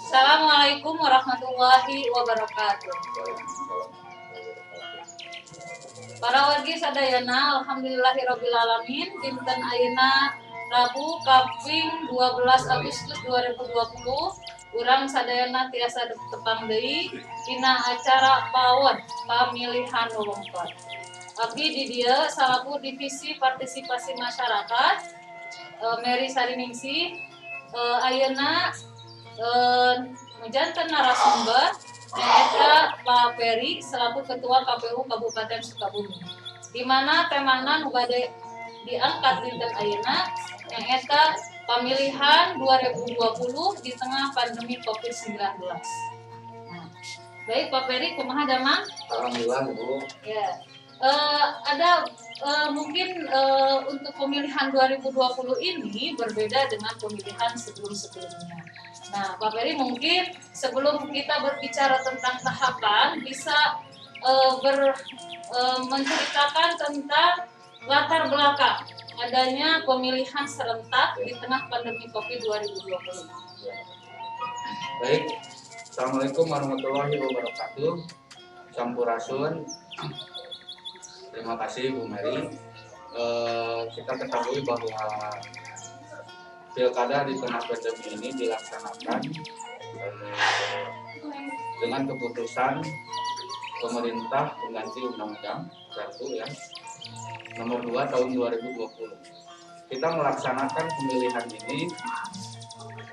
Assalamualaikum warahmatullahi wabarakatuh. Para wargi sadayana, alhamdulillahirobbilalamin. Dinten ayeuna Rabu Kaping 12 Agustus 2020. Urang sadayana tiasa tepang deui dina acara PAWOD pamilihan wewengkon. Abdi di dieu salaku divisi partisipasi masyarakat Mary Sariningsih. Ayeuna janten narasumber nyaeta Pak Peri selaku Ketua KPU Kabupaten Sukabumi. Di mana temana nu bade diangkat dinten ayeuna nyaeta pemilihan 2020 di tengah pandemi Covid-19. Nah, baik Pak Peri, kumaha damang? Alhamdulillah Bu. Ya. Ada mungkin untuk pemilihan 2020 ini berbeda dengan pemilihan sebelum-sebelumnya. Nah, Pak Peri mungkin sebelum kita berbicara tentang tahapan bisa menceritakan tentang latar belakang adanya pemilihan serentak di tengah pandemi Covid 2020. Baik, Assalamualaikum warahmatullahi wabarakatuh. Sampurasun. Terima kasih Bu Mary. Kita ketahui bahwa pilkada di tengah pandemi ini dilaksanakan dengan keputusan pemerintah pengganti Undang-Undang 1 nomor 2 tahun 2020. Kita melaksanakan pemilihan ini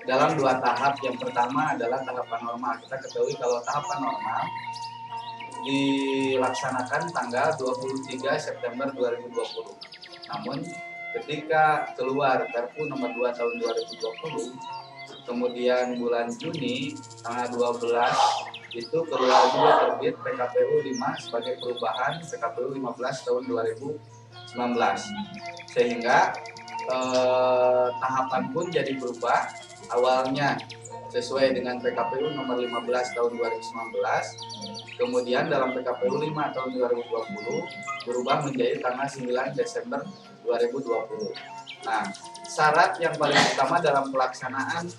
dalam 2 tahap. Yang pertama adalah tahapan normal. Kita ketahui kalau tahapan normal dilaksanakan tanggal 23 September 2020. Namun ketika keluar Perpu nomor 2 tahun 2020, kemudian bulan Juni tanggal 12 itu keluar juga terbit PKPU 5 sebagai perubahan PKPU 15 tahun 2019. Sehingga tahapan pun jadi berubah. Awalnya sesuai dengan PKPU nomor 15 tahun 2019, kemudian dalam PKPU 5 tahun 2020 berubah menjadi tanggal 9 Desember 2020. Nah, syarat yang paling utama dalam pelaksanaan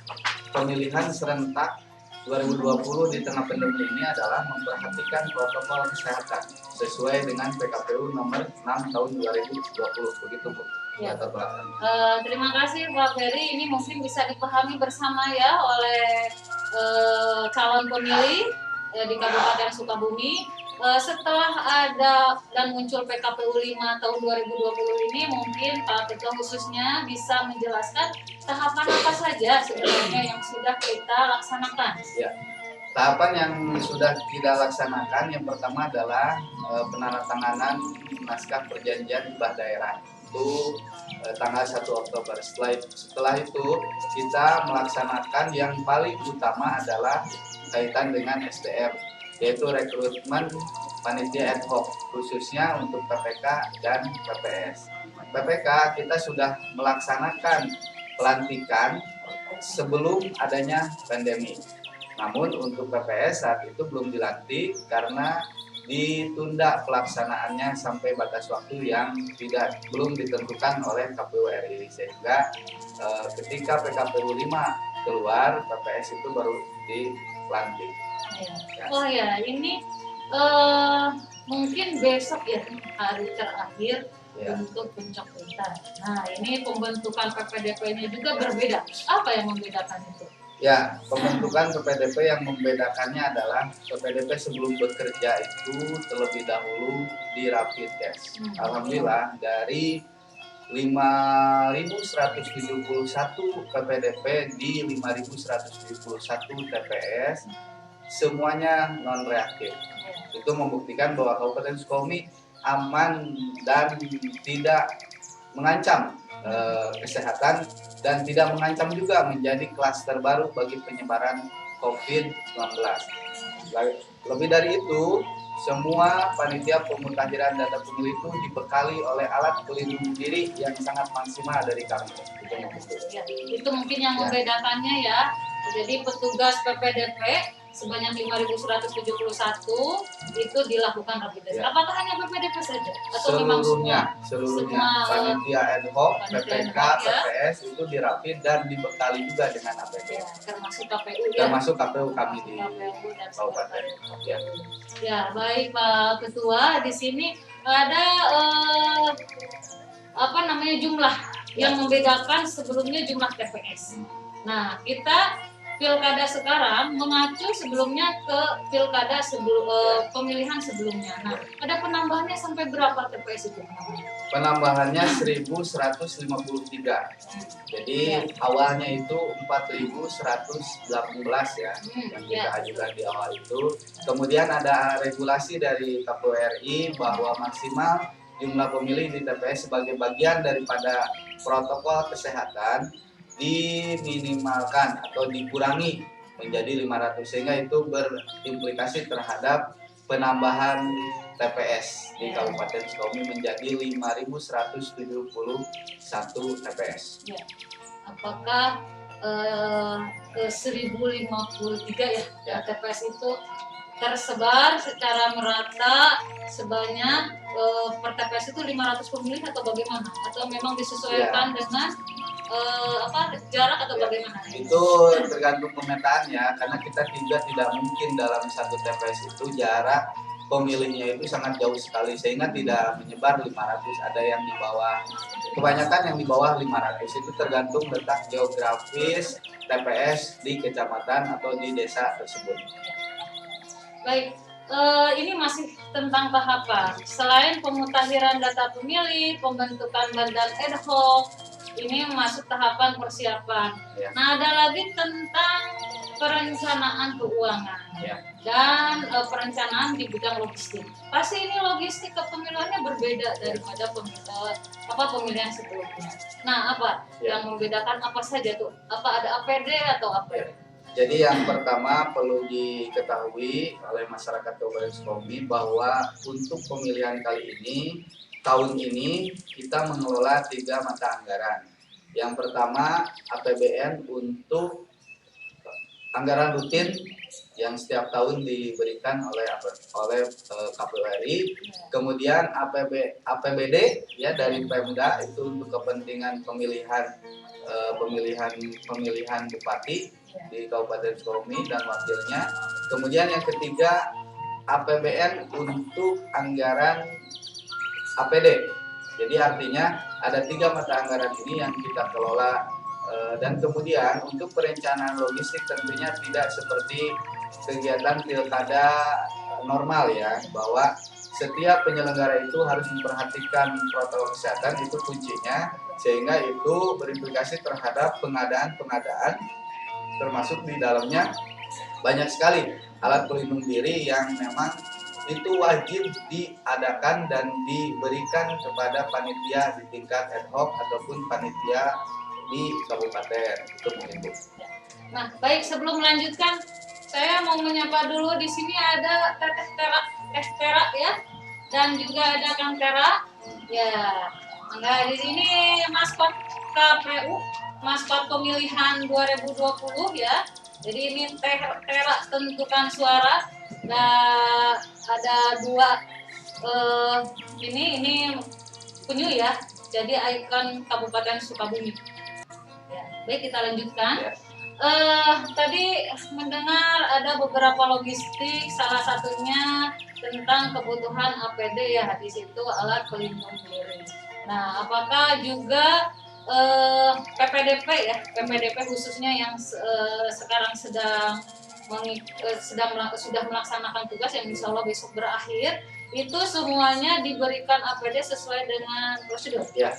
pemilihan serentak 2020 di tengah pandemi ini adalah memperhatikan protokol kesehatan sesuai dengan PKPU nomor 6 tahun 2020. Begitu Bu. Ya. Terima kasih Pak Ferry. Ini mungkin bisa dipahami bersama ya oleh calon pemilih di Kabupaten Sukabumi. Setelah ada dan muncul PKPU 5 tahun 2020 ini, mungkin Pak Ketua khususnya bisa menjelaskan tahapan apa saja sebenarnya yang sudah kita laksanakan. Ya. Tahapan yang sudah kita laksanakan yang pertama adalah penandatanganan naskah perjanjian hibah daerah. Itu tanggal 1 Oktober. Setelah itu kita melaksanakan yang paling utama adalah kaitan dengan SDM, yaitu rekrutmen panitia ad hoc khususnya untuk PPK dan PPS. PPK kita sudah melaksanakan pelantikan sebelum adanya pandemi. Namun untuk PPS saat itu belum dilantik karena ditunda pelaksanaannya sampai batas waktu yang belum ditentukan oleh KPU RI, sehingga ketika PKPU 5 keluar, PPS itu baru dilantik. Ya. Oh ya, ini mungkin besok ya hari terakhir untuk pencoblosan. Nah, ini pembentukan PPDP-nya juga berbeda. Apa yang membedakan itu? Ya, pembentukan PPDP yang membedakannya adalah PPDP sebelum bekerja itu terlebih dahulu di rapid test. Alhamdulillah dari 5.171 PPDP di 5.171 TPS semuanya non reaktif. Itu membuktikan bahwa Kabupaten Sukabumi aman dan tidak mengancam kesehatan dan tidak mengancam juga menjadi klaster baru bagi penyebaran COVID-19. Lebih dari itu, semua panitia pemutakhiran data pemilih itu dibekali oleh alat pelindung diri yang sangat maksimal dari kami. Itu mungkin yang membedakannya ya. Jadi petugas PPDP sebanyak 5.171 itu dilakukan rapid test. Ya. Apakah hanya PPDP saja atau memang semua? Seluruhnya Semua, panitia ad hoc, panitia ad PPK, hoc, ya. PPS itu dirapid dan dibekali juga dengan APD. Ya, termasuk KPU ya. Termasuk KPU kami di KPU dan Kabupaten. Ya. Ya, baik Pak Ketua, di sini ada jumlah yang membedakan sebelumnya jumlah TPS. Nah, kita pilkada sekarang mengacu sebelumnya ke pilkada pemilihan sebelumnya. Nah, ada penambahannya sampai berapa TPS itu? Penambahannya 1.153. Jadi awalnya itu 4.118 ya yang kita ajukan di awal itu. Kemudian ada regulasi dari KPU RI bahwa maksimal jumlah pemilih di TPS sebagai bagian daripada protokol kesehatan diminimalkan atau dikurangi menjadi 500, sehingga itu berimplikasi terhadap penambahan TPS di Kabupaten Sukabumi menjadi 5.171 TPS. Ya. Apakah 1.053 ya TPS itu tersebar secara merata sebanyak per TPS itu 500 pemilih atau bagaimana? Atau memang disesuaikan dengan jarak atau bagaimana? Itu tergantung pemetaannya, karena kita tidak mungkin dalam satu TPS itu jarak pemilihnya itu sangat jauh sekali, sehingga tidak menyebar 500. Ada yang di bawah, kebanyakan yang di bawah 500. Itu tergantung letak geografis TPS di kecamatan atau di desa tersebut. Baik, ini masih tentang tahapan. Selain pemutakhiran data pemilih, pembentukan badan ad hoc, ini masuk tahapan persiapan. Ya. Nah, ada lagi tentang perencanaan keuangan dan perencanaan di bidang logistik. Pasti ini logistik kepemiluannya berbeda daripada pemilihan sebelumnya. Nah, yang membedakan apa saja tuh? Apa ada APD atau apa? Jadi yang pertama perlu diketahui oleh masyarakat Kabupaten Sukabumi bahwa untuk pemilihan kali ini, tahun ini kita mengelola 3 mata anggaran. Yang pertama APBN untuk anggaran rutin yang setiap tahun diberikan oleh KPU RI. Kemudian APBD ya dari Pemda itu untuk kepentingan pemilihan bupati di Kabupaten Sukabumi dan wakilnya. Kemudian yang ketiga APBN untuk anggaran APD. Jadi artinya ada 3 mata anggaran ini yang kita kelola, dan kemudian untuk perencanaan logistik tentunya tidak seperti kegiatan pilkada normal ya, bahwa setiap penyelenggara itu harus memperhatikan protokol kesehatan, itu kuncinya, sehingga itu berimplikasi terhadap pengadaan termasuk di dalamnya banyak sekali alat pelindung diri yang memang itu wajib diadakan dan diberikan kepada panitia di tingkat ad hoc ataupun panitia di kabupaten. Itu mungkin Bu. Nah, baik, sebelum melanjutkan saya mau menyapa dulu. Di sini ada Teteh Tera ya, dan juga ada Kang Tera ya. Nah, di sini maskot KPU, maskot pemilihan 2020 ya. Jadi ini Tera tentukan suara. Nah, ada 2 ini penyu ya. Jadi ikon Kabupaten Sukabumi. Ya, baik, kita lanjutkan. Ya. Tadi mendengar ada beberapa logistik, salah satunya tentang kebutuhan APD ya, di situ alat pelindung diri. Nah, apakah juga PPDP ya, PPDP khususnya yang sekarang sudah melaksanakan tugas yang insya Allah besok berakhir, itu semuanya diberikan APD sesuai dengan prosedur? Ya,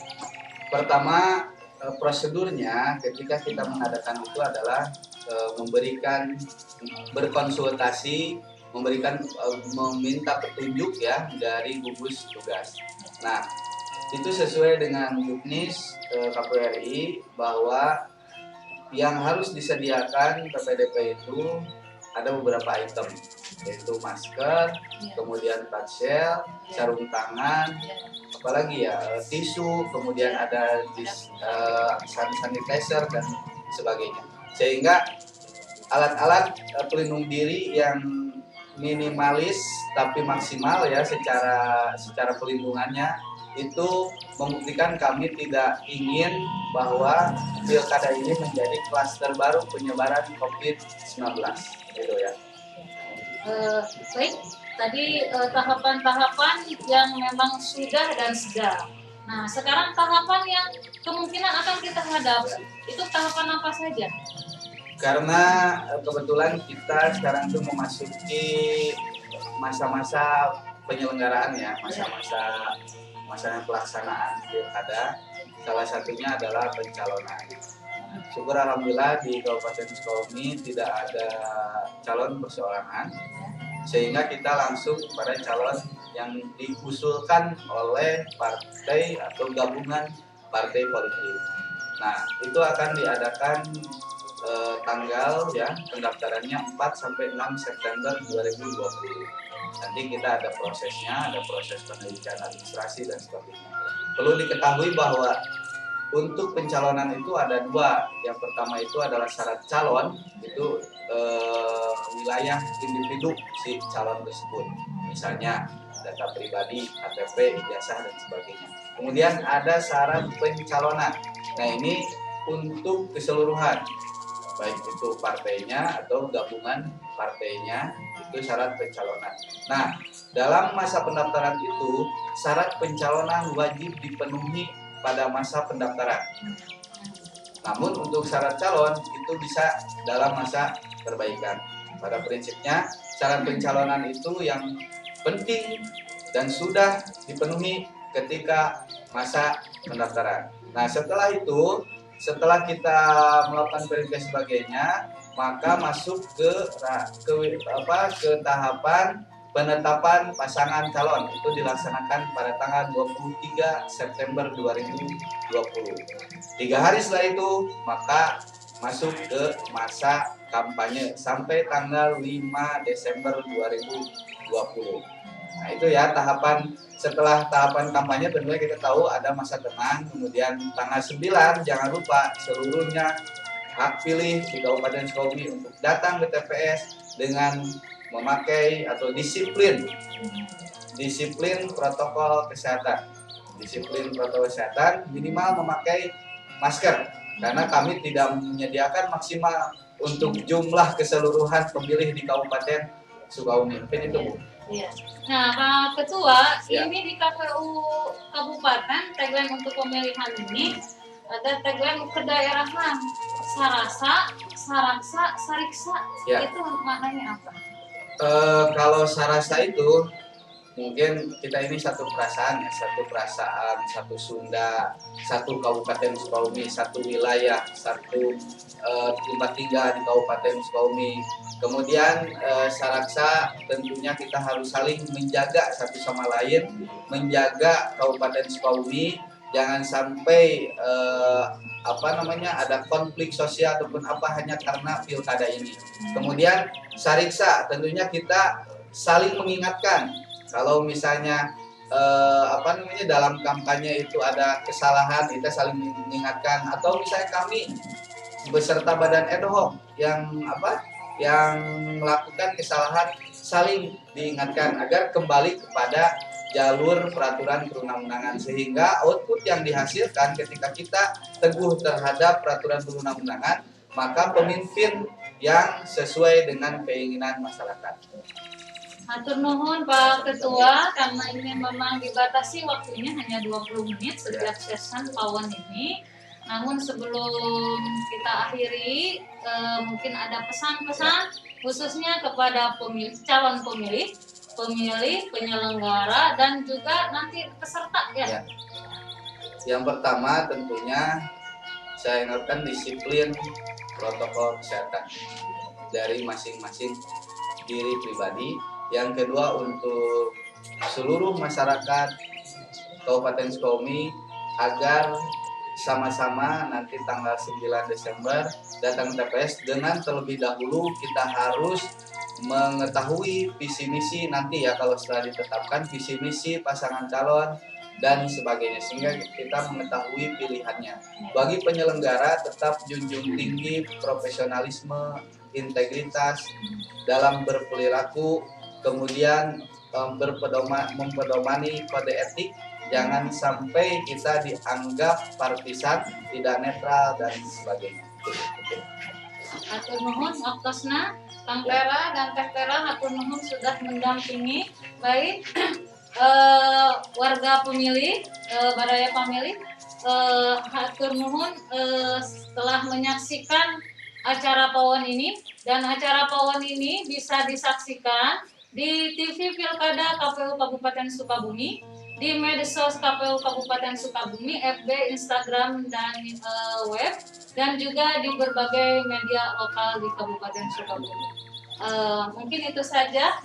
pertama prosedurnya ketika kita mengadakan itu adalah berkonsultasi, meminta petunjuk ya dari gugus tugas. Nah, itu sesuai dengan juknis KPU RI bahwa yang harus disediakan PPDP itu ada beberapa item, yaitu masker, kemudian ponsel, sarung tangan, apalagi ya tisu, kemudian ada sanitizer dan sebagainya. Sehingga alat-alat pelindung diri yang minimalis tapi maksimal ya secara pelindungannya itu membuktikan kami tidak ingin bahwa pilkada ini menjadi klaster baru penyebaran COVID-19 gitu ya. Baik, tadi tahapan-tahapan yang memang sudah dan sedang. Nah, sekarang tahapan yang kemungkinan akan kita hadapi, itu tahapan apa saja? Karena kebetulan kita sekarang tuh memasuki masa-masa penyelenggaraan ya, masa pelaksanaan pilkada. Salah satunya adalah pencalonan. Syukur alhamdulillah di Kabupaten Sukabumi tidak ada calon perseorangan, sehingga kita langsung pada calon yang diusulkan oleh partai atau gabungan partai politik. Nah, itu akan diadakan tanggal ya pendaftarannya 4 sampai 6 September 2020. Nanti kita ada prosesnya, ada proses penelitian administrasi dan sebagainya. Perlu diketahui bahwa untuk pencalonan itu ada dua. Yang pertama itu adalah syarat calon, itu wilayah individu si calon tersebut. Misalnya data pribadi, KTP, ijazah dan sebagainya. Kemudian ada syarat pencalonan. Nah ini untuk keseluruhan, baik itu partainya atau gabungan partainya, itu syarat pencalonan. Nah, dalam masa pendaftaran itu syarat pencalonan wajib dipenuhi pada masa pendaftaran. Namun untuk syarat calon itu bisa dalam masa perbaikan. Pada prinsipnya syarat pencalonan itu yang penting dan sudah dipenuhi ketika masa pendaftaran. Nah, setelah kita melakukan verifikasi sebagainya, maka masuk ke tahapan penetapan pasangan calon. Itu dilaksanakan pada tanggal 23 September 2020. 3 hari setelah itu maka masuk ke masa kampanye sampai tanggal 5 Desember 2020. Nah itu ya tahapan. Setelah tahapan kampanye tentunya kita tahu ada masa tenang, kemudian tanggal 9 jangan lupa seluruhnya hak pilih di Kabupaten Sukabumi untuk datang ke TPS dengan memakai atau disiplin protokol kesehatan. Disiplin protokol kesehatan minimal memakai masker karena kami tidak menyediakan maksimal untuk jumlah keseluruhan pemilih di Kabupaten Sukabumi. Mungkin itu Bu. Iya. Nah, Pak Ketua, Ya. ini di KPU Kabupaten tagline untuk pemilihan ini ada tagline kedaerahan Sarasa, Saraksa, Sariksa. Ya. Itu maknanya apa? Kalau Sarasa itu mungkin kita ini satu perasaan, satu Sunda, satu Kabupaten Sukabumi, satu wilayah, satu tempat tinggal di Kabupaten Sukabumi. Kemudian Saraksa tentunya kita harus saling menjaga satu sama lain, menjaga Kabupaten Sukabumi, jangan sampai ada konflik sosial ataupun apa hanya karena pilkada ini. Kemudian Sariksa tentunya kita saling mengingatkan. Kalau misalnya dalam kampanye itu ada kesalahan, kita saling mengingatkan. Atau misalnya kami beserta badan ad hoc yang melakukan kesalahan, saling diingatkan agar kembali kepada jalur peraturan perundang-undangan, sehingga output yang dihasilkan ketika kita teguh terhadap peraturan perundang-undangan, maka pemimpin yang sesuai dengan keinginan masyarakat. Hatur nuhun Pak Ketua, karena ini memang dibatasi waktunya hanya 20 menit setiap session pawon ini. Namun sebelum kita akhiri, mungkin ada pesan-pesan khususnya kepada calon pemilih, penyelenggara, dan juga nanti peserta ya. Yang pertama tentunya saya ingatkan disiplin protokol kesehatan dari masing-masing diri pribadi. Yang kedua untuk seluruh masyarakat Kabupaten Sukabumi agar sama-sama nanti tanggal 9 Desember datang ke TPS. Dengan terlebih dahulu kita harus mengetahui visi misi nanti ya, kalau setelah ditetapkan visi misi pasangan calon dan sebagainya, sehingga kita mengetahui pilihannya. Bagi penyelenggara tetap junjung tinggi profesionalisme, integritas dalam berperilaku, kemudian mempedomani kode etik. Jangan sampai kita dianggap partisan, tidak netral dan sebagainya. Hatur nuhun oktosna Kang Tera dan Teh Tera, hatur nuhun sudah mendampingi baik warga pemilih Badaya Pamilih. Hatur nuhun setelah menyaksikan acara pawon ini, dan acara pawon ini bisa disaksikan di TV Pilkada KPU Kabupaten Sukabumi, di medsos KPU Kabupaten Sukabumi, FB, Instagram, dan web, dan juga di berbagai media lokal di Kabupaten Sukabumi. Mungkin itu saja.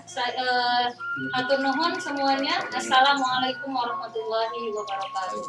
Hatur nuhun semuanya. Assalamualaikum warahmatullahi wabarakatuh.